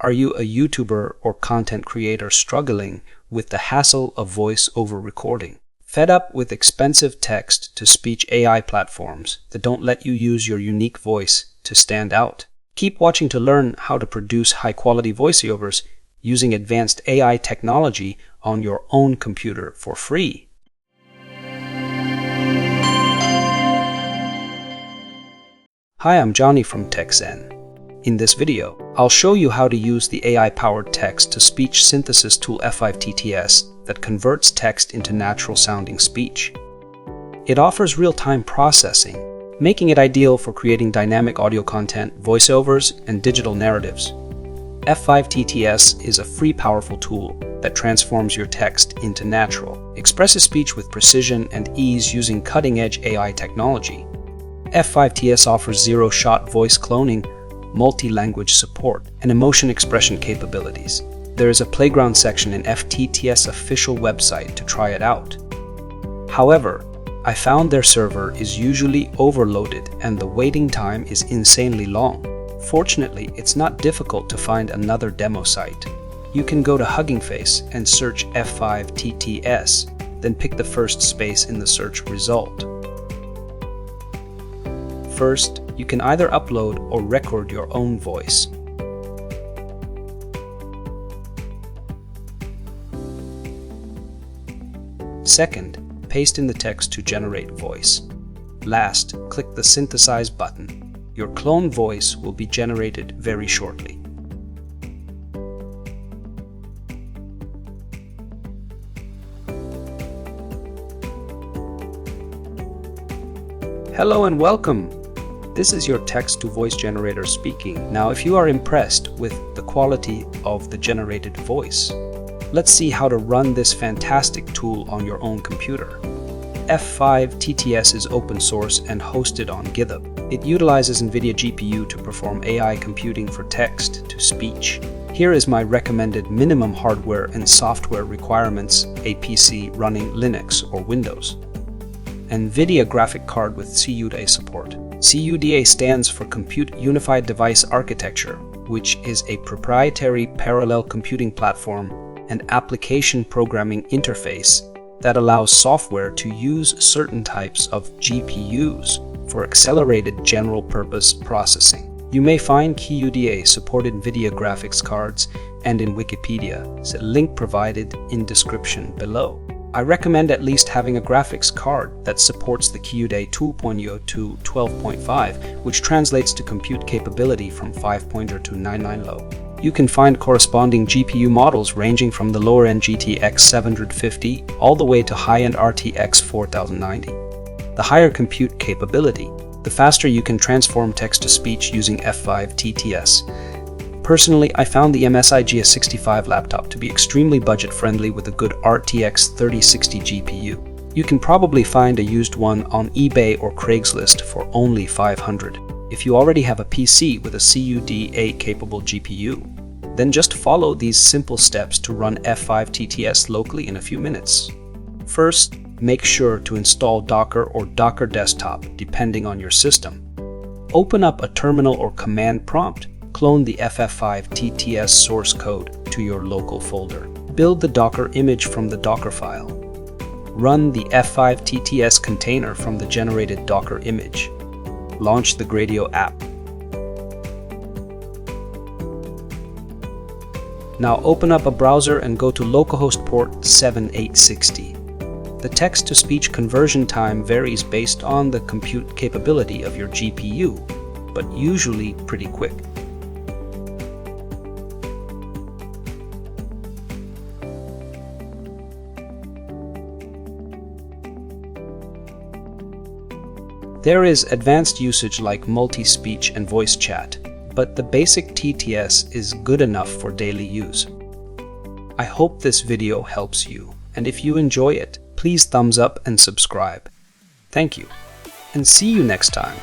Are you a YouTuber or content creator struggling with the hassle of voice-over recording? Fed up with expensive text-to-speech AI platforms that don't let you use your unique voice to stand out? Keep watching to learn how to produce high-quality voiceovers using advanced AI technology on your own computer for free. Hi, I'm Johnny from TechZen. In this video, I'll show you how to use the AI-powered text-to-speech synthesis tool F5-TTS that converts text into natural-sounding speech. It offers real-time processing, making it ideal for creating dynamic audio content, voiceovers, and digital narratives. F5-TTS is a free, powerful tool that transforms your text into natural, expressive speech with precision and ease using cutting-edge AI technology. F5-TTS offers zero-shot voice cloning, multi-language support, and emotion expression capabilities. There is a playground section in F5-TTS official website to try it out. However, I found their server is usually overloaded and the waiting time is insanely long. Fortunately, it's not difficult to find another demo site. You can go to Hugging Face and search F5-TTS, then pick the first space in the search result. First, you can either upload or record your own voice. Second, paste in the text to generate voice. Last, click the Synthesize button. Your clone voice will be generated very shortly. Hello and welcome! This is your text-to-voice generator speaking. Now, if you are impressed with the quality of the generated voice, let's see how to run this fantastic tool on your own computer. F5-TTS is open source and hosted on GitHub. It utilizes NVIDIA GPU to perform AI computing for text-to-speech. Here is my recommended minimum hardware and software requirements: a PC running Linux or Windows. NVIDIA graphic card with CUDA support. CUDA stands for Compute Unified Device Architecture, which is a proprietary parallel computing platform and application programming interface that allows software to use certain types of GPUs for accelerated general-purpose processing. You may find CUDA supported NVIDIA graphics cards and in Wikipedia, so link provided in description below. I recommend at least having a graphics card that supports the CUDA 2.0 to 12.5, which translates to compute capability from 5 to 99 low. You can find corresponding GPU models ranging from the lower-end GTX 750 all the way to high-end RTX 4090. The higher compute capability, the faster you can transform text-to-speech using F5-TTS. Personally, I found the MSI GS65 laptop to be extremely budget-friendly with a good RTX 3060 GPU. You can probably find a used one on eBay or Craigslist for only $500. If you already have a PC with a CUDA-capable GPU, then just follow these simple steps to run F5-TTS locally in a few minutes. First, make sure to install Docker or Docker Desktop, depending on your system. Open up a terminal or command prompt. Clone the F5-TTS source code to your local folder. Build the Docker image from the Docker file. Run the F5-TTS container from the generated Docker image. Launch the Gradio app. Now open up a browser and go to localhost port 7860. The text-to-speech conversion time varies based on the compute capability of your GPU, but usually pretty quick. There is advanced usage like multi-speech and voice chat, but the basic TTS is good enough for daily use. I hope this video helps you, and if you enjoy it, please thumbs up and subscribe. Thank you, and see you next time.